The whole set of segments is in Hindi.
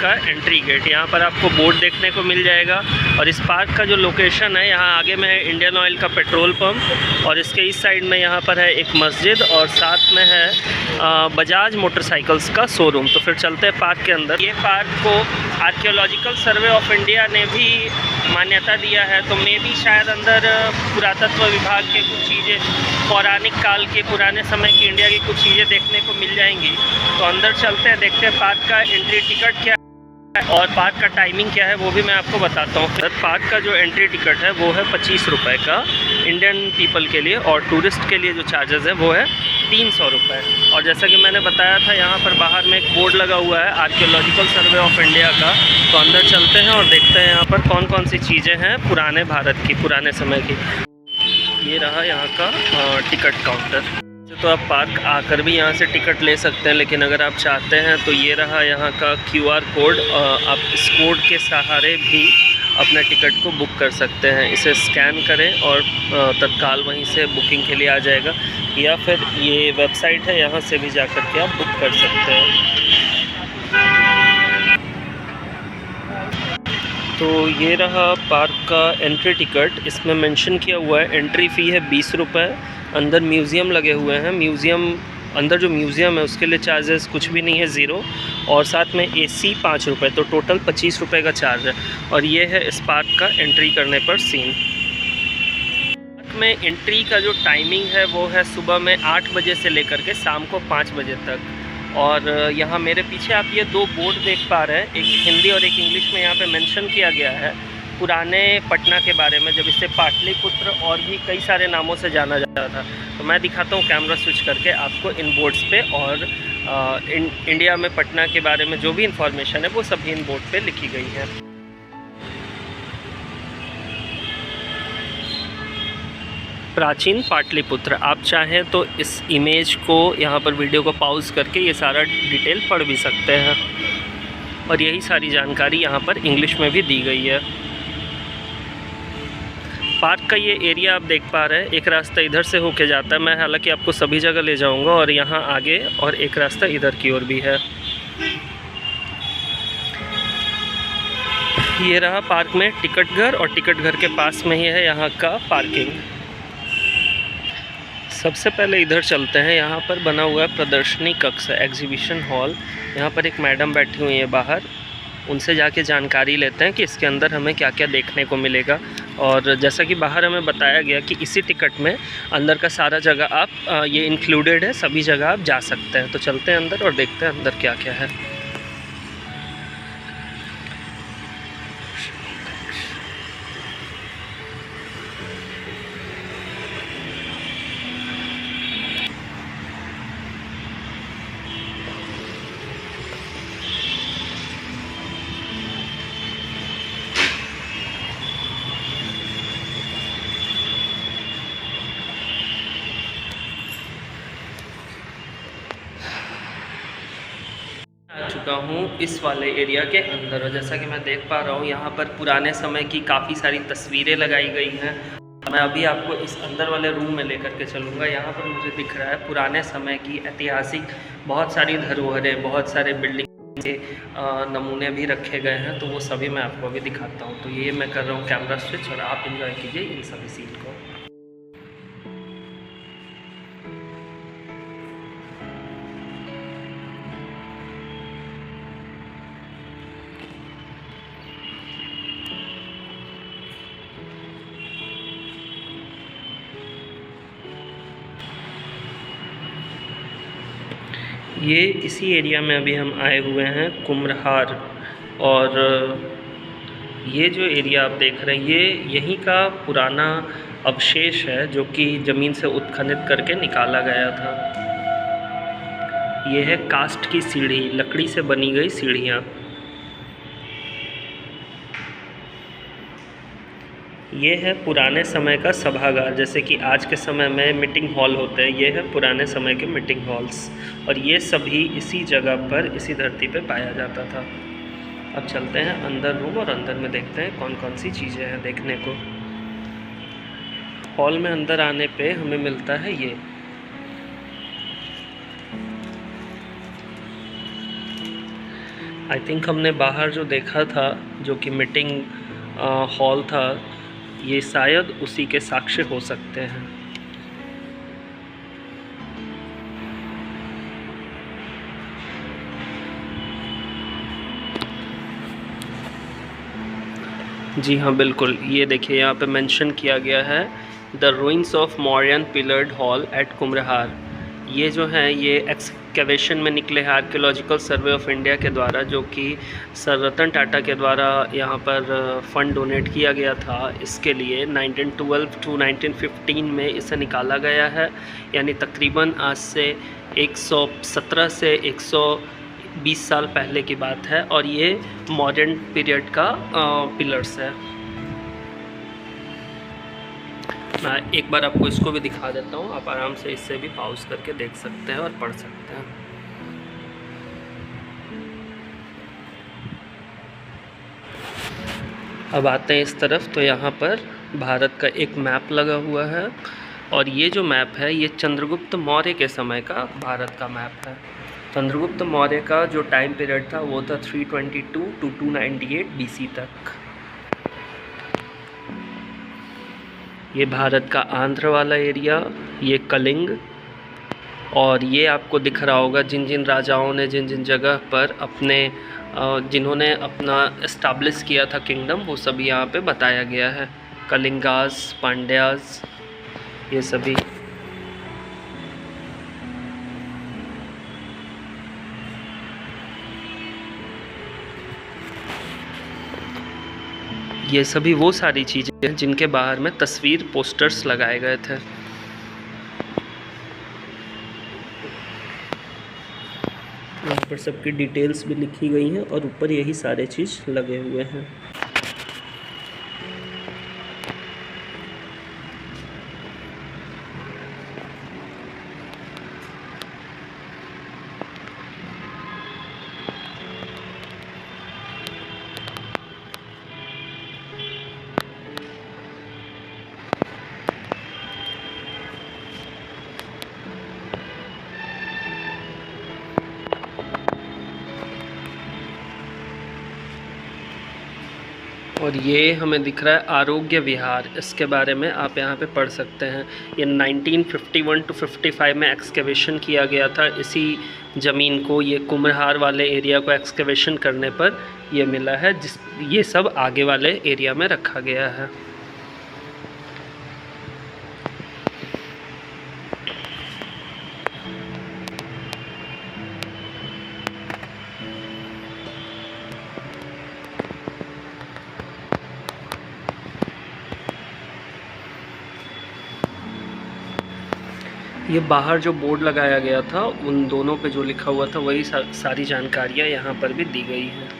का एंट्री गेट। यहाँ पर आपको बोर्ड देखने को मिल जाएगा और इस पार्क का जो लोकेशन है, यहाँ आगे में है इंडियन ऑयल का पेट्रोल पंप और इसके इस साइड में यहाँ पर है एक मस्जिद और साथ में है बजाज मोटरसाइकिल्स का शोरूम। तो फिर चलते हैं पार्क के अंदर। ये पार्क को आर्कियोलॉजिकल सर्वे ऑफ इंडिया ने भी मान्यता दिया है, तो मे भी शायद अंदर पुरातत्व विभाग के कुछ चीज़ें, पौराणिक काल के पुराने समय की इंडिया की कुछ चीज़ें देखने को मिल जाएंगी। तो अंदर चलते हैं, देखते हैं पार्क का एंट्री टिकट क्या है और पार्क का टाइमिंग क्या है वो भी मैं आपको बताता हूँ। पार्क का जो एंट्री टिकट है वो है 25 रुपये का इंडियन पीपल के लिए और टूरिस्ट के लिए जो चार्जेस है वो है 300 रुपये। और जैसा कि मैंने बताया था, यहाँ पर बाहर में एक बोर्ड लगा हुआ है आर्कियोलॉजिकल सर्वे ऑफ इंडिया का। तो अंदर चलते हैं और देखते हैं यहाँ पर कौन कौन सी चीज़ें हैं पुराने भारत की, पुराने समय की। ये रहा यहाँ का टिकट काउंटर। तो आप पार्क आकर भी यहाँ से टिकट ले सकते हैं, लेकिन अगर आप चाहते हैं तो ये रहा यहाँ का QR कोड। आप इस कोड के सहारे भी अपने टिकट को बुक कर सकते हैं। इसे स्कैन करें और तत्काल वहीं से बुकिंग के लिए आ जाएगा, या फिर ये वेबसाइट है, यहाँ से भी जा कर के आप बुक कर सकते हैं। तो ये रहा पार्क का एंट्री टिकट। इसमें मेंशन किया हुआ है एंट्री फ़ी है 20 रुपये। अंदर म्यूज़ियम लगे हुए हैं, अंदर जो म्यूज़ियम है उसके लिए चार्जेस कुछ भी नहीं है, ज़ीरो। और साथ में AC 5 रुपये, तो टोटल 25 रुपये का चार्ज है। और ये है इस पार्क का एंट्री करने पर सीन। पार्क में एंट्री का जो टाइमिंग है वो है सुबह में 8 बजे से लेकर के शाम को 5 बजे तक। और यहाँ मेरे पीछे आप ये 2 बोर्ड देख पा रहे हैं, एक हिंदी और एक इंग्लिश में। यहाँ पे मेंशन किया गया है पुराने पटना के बारे में, जब इसे पाटलिपुत्र और भी कई सारे नामों से जाना जाता था। तो मैं दिखाता हूँ कैमरा स्विच करके आपको इन बोर्ड्स पे, और इंडिया में पटना के बारे में जो भी इंफॉर्मेशन है वो सभी इन बोर्ड पे लिखी गई है। प्राचीन पाटलिपुत्र। आप चाहें तो इस इमेज को, यहाँ पर वीडियो को पॉज करके ये सारा डिटेल पढ़ भी सकते हैं, और यही सारी जानकारी यहाँ पर इंग्लिश में भी दी गई है। पार्क का ये एरिया आप देख पा रहे हैं, एक रास्ता इधर से होके जाता है। मैं हालांकि आपको सभी जगह ले जाऊंगा, और यहाँ आगे और एक रास्ता इधर की ओर भी है। ये रहा पार्क में टिकट घर, और टिकट घर के पास में ही है यहाँ का पार्किंग। सबसे पहले इधर चलते हैं। यहाँ पर बना हुआ है प्रदर्शनी कक्ष, एग्जीबिशन हॉल। यहाँ पर एक मैडम बैठी हुई है बाहर, उनसे जाके जानकारी लेते हैं कि इसके अंदर हमें क्या क्या देखने को मिलेगा। और जैसा कि बाहर हमें बताया गया कि इसी टिकट में अंदर का सारा जगह आप ये इंक्लूडेड है, सभी जगह आप जा सकते हैं। तो चलते हैं अंदर और देखते हैं अंदर क्या क्या है। चुका हूँ इस वाले एरिया के अंदर, और जैसा कि मैं देख पा रहा हूँ यहाँ पर पुराने समय की काफ़ी सारी तस्वीरें लगाई गई हैं। मैं अभी आपको इस अंदर वाले रूम में लेकर के चलूँगा। यहाँ पर मुझे दिख रहा है पुराने समय की ऐतिहासिक बहुत सारी धरोहरें, बहुत सारे बिल्डिंग के नमूने भी रखे गए हैं, तो वो सभी मैं आपको अभी दिखाता हूँ। तो ये मैं कर रहा हूँ कैमरा स्विच, और आप इंजॉय कीजिए इन सभी सीन को। ये इसी एरिया में अभी हम आए हुए हैं, कुम्हरार। और ये जो एरिया आप देख रहे हैं, ये यहीं का पुराना अवशेष है जो कि ज़मीन से उत्खनन करके निकाला गया था। ये है कास्ट की सीढ़ी, लकड़ी से बनी गई सीढ़ियाँ। ये है पुराने समय का सभागार, जैसे कि आज के समय में मीटिंग हॉल होते हैं, ये है पुराने समय के मीटिंग हॉल्स। और ये सभी इसी जगह पर, इसी धरती पे पाया जाता था। अब चलते हैं अंदर रूम, और अंदर में देखते हैं कौन कौन सी चीज़ें हैं देखने को। हॉल में अंदर आने पे हमें मिलता है ये आई थिंक हमने बाहर जो देखा था, जो कि मीटिंग हॉल था, ये शायद उसी के साक्ष्य हो सकते हैं। जी हाँ, बिल्कुल। ये देखिए यहाँ पे मेंशन किया गया है the ruins of Mauryan pillared hall at Kumhrar. ये जो है ये एक्सकवेशन में निकले हैं आर्कियोलॉजिकल सर्वे ऑफ इंडिया के द्वारा, जो कि सर रतन टाटा के द्वारा यहाँ पर फ़ंड डोनेट किया गया था। इसके लिए 1912 टू 1915 में इसे निकाला गया है, यानी तकरीबन आज से 117 से 120 साल पहले की बात है। और ये मॉडर्न पीरियड का पिलर्स है। मैं एक बार आपको इसको भी दिखा देता हूँ, आप आराम से इससे भी पॉज करके देख सकते हैं और पढ़ सकते हैं। अब आते हैं इस तरफ, तो यहाँ पर भारत का एक मैप लगा हुआ है, और ये जो मैप है ये चंद्रगुप्त मौर्य के समय का भारत का मैप है। चंद्रगुप्त मौर्य का जो टाइम पीरियड था वो था 322 टू 298 BC तक। ये भारत का आंध्र वाला एरिया, ये कलिंग, और ये आपको दिख रहा होगा जिन जिन राजाओं ने जिन जिन जगह पर अपने जिन्होंने अपना इस्टाब्लिश किया था किंगडम, वो सभी यहाँ पे बताया गया है। कलिंगास, पांड्यास, ये सभी। ये सभी वो सारी चीज़ें हैं जिनके बाहर में तस्वीर पोस्टर्स लगाए गए थे। यहाँ पर सबकी डिटेल्स भी लिखी गई हैं और ऊपर यही सारे चीज़ लगे हुए हैं। और ये हमें दिख रहा है आरोग्य विहार, इसके बारे में आप यहाँ पे पढ़ सकते हैं। ये 1951 टू 55 में एक्सकेवेशन किया गया था। इसी ज़मीन को, ये कुम्हरार वाले एरिया को एक्सकेवेशन करने पर ये मिला है, ये सब आगे वाले एरिया में रखा गया है। ये बाहर जो बोर्ड लगाया गया था उन दोनों पे जो लिखा हुआ था वही सारी जानकारियाँ यहाँ पर भी दी गई हैं।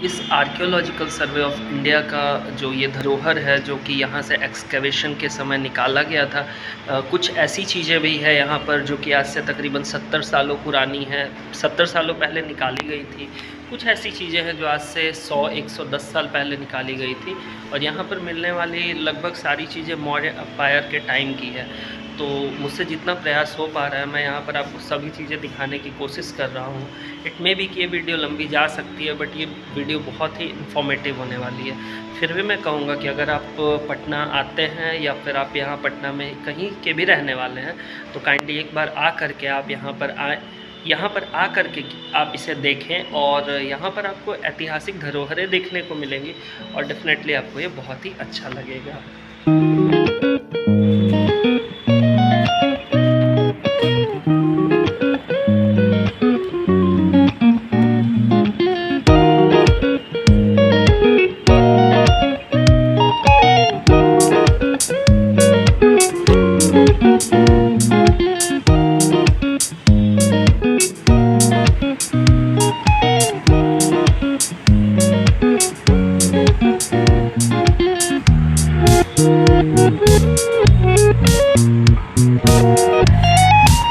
इस आर्कियोलॉजिकल सर्वे ऑफ इंडिया का जो ये धरोहर है, जो कि यहाँ से एक्सकेवेशन के समय निकाला गया था, कुछ ऐसी चीज़ें भी है यहाँ पर जो कि आज से तकरीबन 70 सालों पुरानी है, 70 सालों पहले निकाली गई थी। कुछ ऐसी चीज़ें हैं जो आज से 100-110 साल पहले निकाली गई थी, और यहाँ पर मिलने वाली लगभग सारी चीज़ें मौर्य एम्पायर के टाइम की है। तो मुझसे जितना प्रयास हो पा रहा है मैं यहाँ पर आपको सभी चीज़ें दिखाने की कोशिश कर रहा हूँ। इट मे बी कि ये वीडियो लंबी जा सकती है, बट ये वीडियो बहुत ही इन्फॉर्मेटिव होने वाली है। फिर भी मैं कहूँगा कि अगर आप पटना आते हैं या फिर आप यहाँ पटना में कहीं के भी रहने वाले हैं, तो काइंडली एक बार आ करके आप यहाँ पर आ करके आप इसे देखें, और यहाँ पर आपको ऐतिहासिक धरोहरें देखने को मिलेंगी, और डेफिनेटली आपको ये बहुत ही अच्छा लगेगा।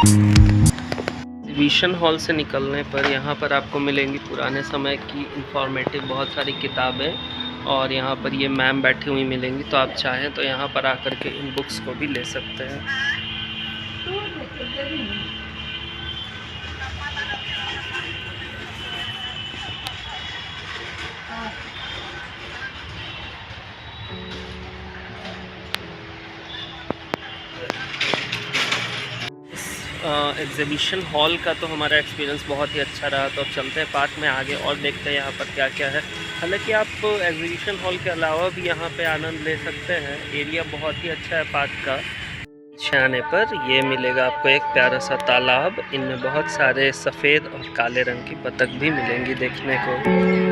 एग्जीबिशन हॉल से निकलने पर यहाँ पर आपको मिलेंगी पुराने समय की इंफॉर्मेटिव बहुत सारी किताबें, और यहाँ पर ये मैम बैठी हुई मिलेंगी, तो आप चाहें तो यहाँ पर आकर के इन बुक्स को भी ले सकते हैं। एग्जीबिशन हॉल का तो हमारा एक्सपीरियंस बहुत ही अच्छा रहा, तो अब चलते हैं पार्क में आगे और देखते हैं यहाँ पर क्या क्या है। हालांकि आप एग्जीबिशन हॉल के अलावा भी यहाँ पे आनंद ले सकते हैं, एरिया बहुत ही अच्छा है पार्क का। पीछे आने पर ये मिलेगा आपको एक प्यारा सा तालाब, इनमें बहुत सारे सफ़ेद और काले रंग की बतख भी मिलेंगी देखने को।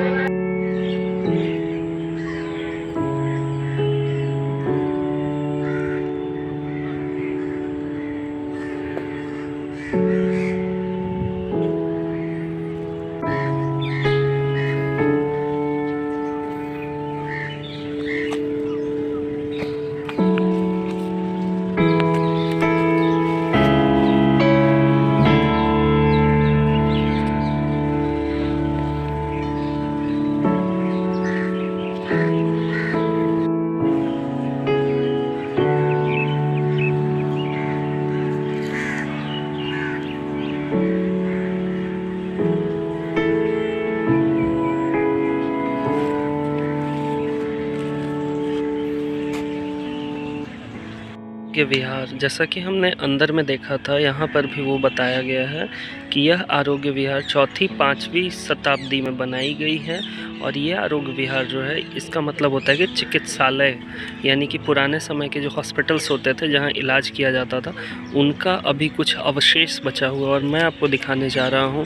आरोग्य विहार, जैसा कि हमने अंदर में देखा था, यहाँ पर भी वो बताया गया है कि यह आरोग्य विहार 4वीं-5वीं शताब्दी में बनाई गई है। और ये आरोग्य विहार जो है, इसका मतलब होता है कि चिकित्सालय, यानी कि पुराने समय के जो हॉस्पिटल्स होते थे जहाँ इलाज किया जाता था, उनका अभी कुछ अवशेष बचा हुआ। और मैं आपको दिखाने जा रहा हूँ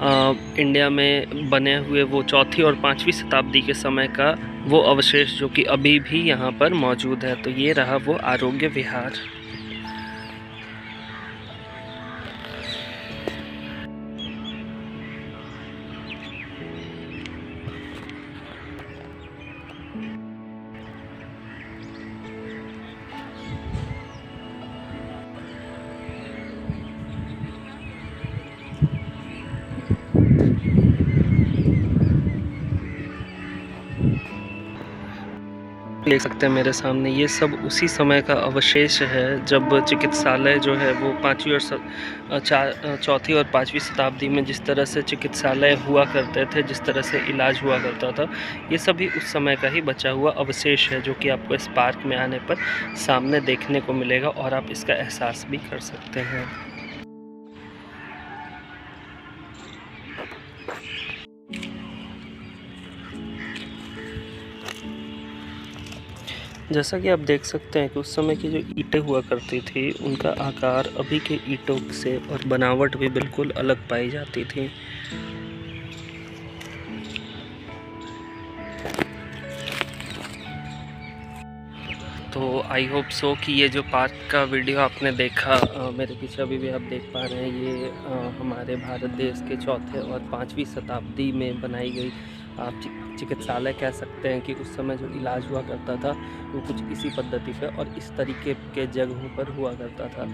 इंडिया में बने हुए वो 4वीं और 5वीं शताब्दी के समय का वो अवशेष जो कि अभी भी यहाँ पर मौजूद है। तो ये रहा वो आरोग्य विहार। देख सकते हैं मेरे सामने, ये सब उसी समय का अवशेष है जब चिकित्सालय जो है वो 4वीं और 5वीं शताब्दी में जिस तरह से चिकित्सालय हुआ करते थे, जिस तरह से इलाज हुआ करता था, ये सभी उस समय का ही बचा हुआ अवशेष है जो कि आपको इस पार्क में आने पर सामने देखने को मिलेगा और आप इसका एहसास भी कर सकते हैं। जैसा कि आप देख सकते हैं कि उस समय की जो ईंटें हुआ करती थी, उनका आकार अभी के ईंटों से और बनावट भी बिल्कुल अलग पाई जाती थी। तो आई होप सो कि ये जो पार्क का वीडियो आपने देखा, मेरे पीछे अभी भी आप देख पा रहे हैं, ये हमारे भारत देश के 4थे और 5वीं शताब्दी में बनाई गई आप चिकित्सालय कह सकते हैं कि उस समय जो इलाज हुआ करता था वो कुछ इसी पद्धति पे और इस तरीके के जगहों पर हुआ करता था।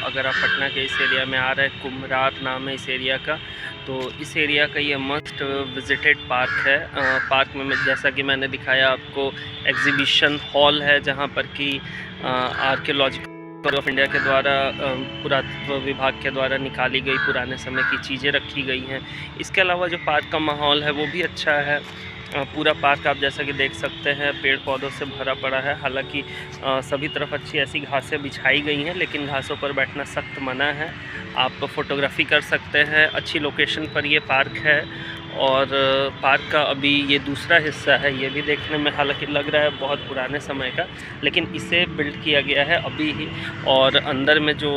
अगर आप पटना के इस एरिया में आ रहे हैं, कुम्हरार नाम है इस एरिया का, तो इस एरिया का ये मस्ट विजिटेड पार्क है। पार्क में जैसा कि मैंने दिखाया आपको, एग्जीबिशन हॉल है जहाँ पर कि आर्कियोलॉजिकल ऑफ इंडिया के द्वारा, पुरातत्व विभाग के द्वारा निकाली गई पुराने समय की चीज़ें रखी गई हैं। इसके अलावा जो पार्क का माहौल है वो भी अच्छा है। पूरा पार्क आप जैसा कि देख सकते हैं पेड़ पौधों से भरा पड़ा है। हालांकि सभी तरफ अच्छी ऐसी घासें बिछाई गई हैं, लेकिन घासों पर बैठना सख्त मना है। आप फोटोग्राफी कर सकते हैं, अच्छी लोकेशन पर ये पार्क है। और पार्क का अभी ये दूसरा हिस्सा है, ये भी देखने में हालांकि लग रहा है बहुत पुराने समय का, लेकिन इसे बिल्ड किया गया है अभी ही। और अंदर में जो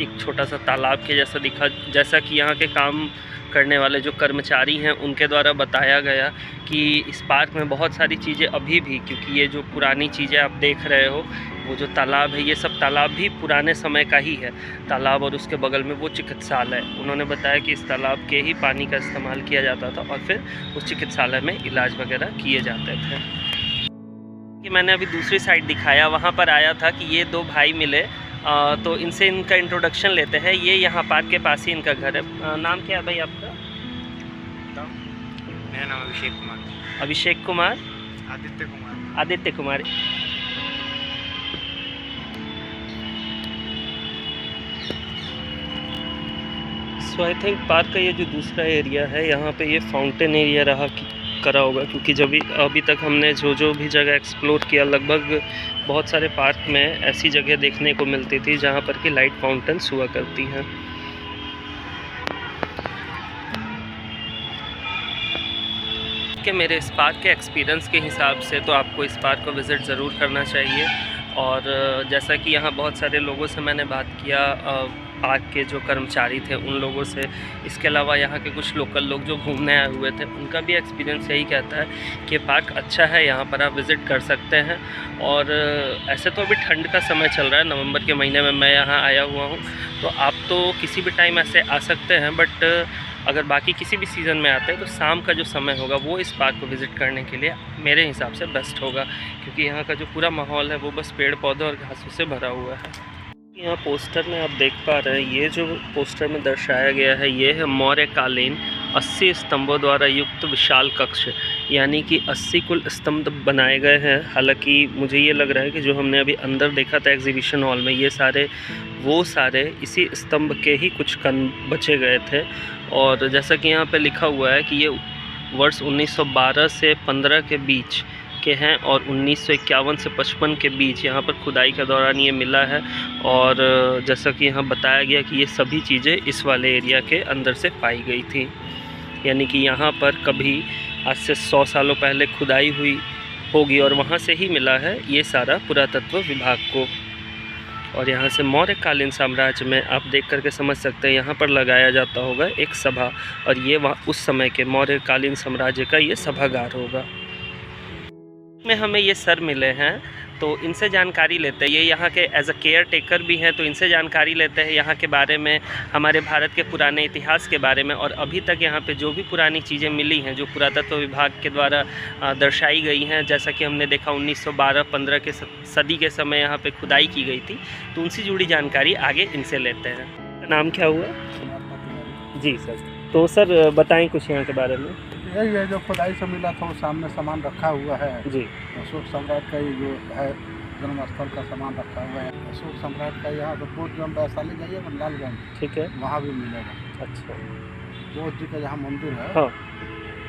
एक छोटा सा तालाब के जैसा दिखा, जैसा कि यहाँ के काम करने वाले जो कर्मचारी हैं उनके द्वारा बताया गया कि इस पार्क में बहुत सारी चीज़ें अभी भी, क्योंकि ये जो पुरानी चीज़ें आप देख रहे हो, वो जो तालाब है, ये सब तालाब भी पुराने समय का ही है तालाब, और उसके बगल में वो चिकित्सालय है। उन्होंने बताया कि इस तालाब के ही पानी का इस्तेमाल किया जाता था और फिर उस चिकित्सालय में इलाज वगैरह किए जाते थे। कि मैंने अभी दूसरी साइड दिखाया, वहाँ पर आया था कि ये दो भाई मिले, तो इनसे इनका इंट्रोडक्शन लेते हैं। ये यहाँ पार्क के पास ही इनका घर है। नाम क्या है भाई आपका? मेरा नाम अभिषेक कुमार। अभिषेक कुमार? आदित्य कुमार। आदित्य कुमार। सो आई थिंक पार्क का ये जो दूसरा एरिया है, यहाँ पे ये फाउंटेन एरिया रहा करा होगा, क्योंकि जब अभी तक हमने जो भी जगह एक्सप्लोर किया, लगभग बहुत सारे पार्क में ऐसी जगह देखने को मिलती थी जहाँ पर कि लाइट फाउंटेन्स हुआ करती हैं। कि मेरे इस पार्क के एक्सपीरियंस के हिसाब से तो आपको इस पार्क को विज़िट ज़रूर करना चाहिए। और जैसा कि यहाँ बहुत सारे लोगों से मैंने बात किया, पार्क के जो कर्मचारी थे उन लोगों से, इसके अलावा यहाँ के कुछ लोकल लोग जो घूमने आए हुए थे, उनका भी एक्सपीरियंस यही कहता है कि पार्क अच्छा है, यहाँ पर आप विज़िट कर सकते हैं। और ऐसे तो अभी ठंड का समय चल रहा है, नवंबर के महीने में मैं यहाँ आया हुआ हूँ, तो आप तो किसी भी टाइम ऐसे आ सकते हैं, बट अगर बाकी किसी भी सीज़न में आते हैं तो शाम का जो समय होगा वो इस पार्क को विज़िट करने के लिए मेरे हिसाब से बेस्ट होगा, क्योंकि यहाँ का जो पूरा माहौल है वो बस पेड़ पौधे और घासों से भरा हुआ है। यहाँ पोस्टर में आप देख पा रहे हैं, ये जो पोस्टर में दर्शाया गया है ये है मौर्यकालीन 80 स्तंभों द्वारा युक्त विशाल कक्ष, यानी कि 80 कुल स्तंभ बनाए गए हैं। हालांकि मुझे ये लग रहा है कि जो हमने अभी अंदर देखा था एग्जीबिशन हॉल में, ये सारे इसी स्तंभ के ही कुछ कण बचे गए थे। और जैसा कि यहाँ पे लिखा हुआ है कि ये वर्ष 1912 से 15 के बीच के हैं और 1951 से 55 के बीच यहाँ पर खुदाई के दौरान ये मिला है। और जैसा कि यहाँ बताया गया कि ये सभी चीज़ें इस वाले एरिया के अंदर से पाई गई थी, यानी कि यहाँ पर कभी आज से 100 सालों पहले खुदाई हुई होगी और वहाँ से ही मिला है ये सारा पुरातत्व विभाग को। और यहाँ से मौर्यकालीन साम्राज्य में आप देख करके समझ सकते हैं, यहाँ पर लगाया जाता होगा एक सभा, और ये वहाँ उस समय के मौर्यकालीन साम्राज्य का ये सभागार होगा। में हमें ये सर मिले हैं, तो इनसे जानकारी लेते हैं। ये यहाँ के एज अ केयर टेकर भी हैं, तो इनसे जानकारी लेते हैं यहाँ के बारे में, हमारे भारत के पुराने इतिहास के बारे में, और अभी तक यहाँ पे जो भी पुरानी चीज़ें मिली हैं जो पुरातत्व विभाग के द्वारा दर्शाई गई हैं। जैसा कि हमने देखा 1912-15 के सदी के समय यहाँ पे खुदाई की गई थी, तो उनसे जुड़ी जानकारी आगे इनसे लेते हैं। नाम क्या हुआ? जी सर। तो सर बताएँ कुछ यहाँ के बारे में। यही है जो खुदाई से मिला था, वो सामने सामान रखा हुआ है जी। अशोक सम्राट का ही जो है जन्मस्थल का सामान रखा हुआ है। अशोक सम्राट का यहाँ तो बोध जो वैशाली जाइए लालगंज, ठीक है, वहाँ भी मिलेगा। अच्छा। बोध जी का जहाँ मंदिर है, हाँ,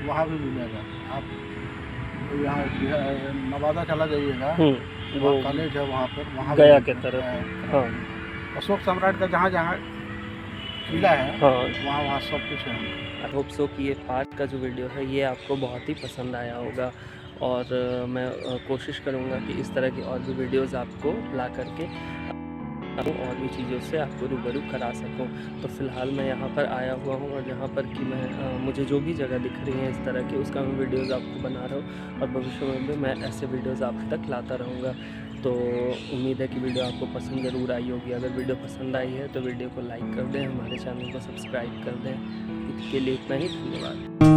वहाँ भी मिलेगा। आप यहाँ नवादा चला जाइएगा, वो कॉलेज है वहाँ पर, वहाँ गया के तरफ, हाँ, अशोक सम्राट का जहाँ जहाँ किला है, हाँ, वहाँ सब कुछ है। आई होप सो कि ये पार्क का जो वीडियो है ये आपको बहुत ही पसंद आया होगा, और मैं कोशिश करूँगा कि इस तरह की और भी वीडियोज़ आपको ला करके और भी चीज़ों से आपको रूबरू करा सकूं। तो फ़िलहाल मैं यहाँ पर आया हुआ हूँ, और यहाँ पर कि मैं मुझे जो भी जगह दिख रही है इस तरह की, उसका मैं वीडियोज़ आपको बना रहा हूँ, और भविष्य में भी मैं ऐसे वीडियोज़ आप तक लाता रहूँगा। तो उम्मीद है कि वीडियो आपको पसंद ज़रूर आई होगी। अगर वीडियो पसंद आई है तो वीडियो को लाइक कर दें, हमारे चैनल को सब्सक्राइब कर दें। इसके लिए इतना ही, धन्यवाद।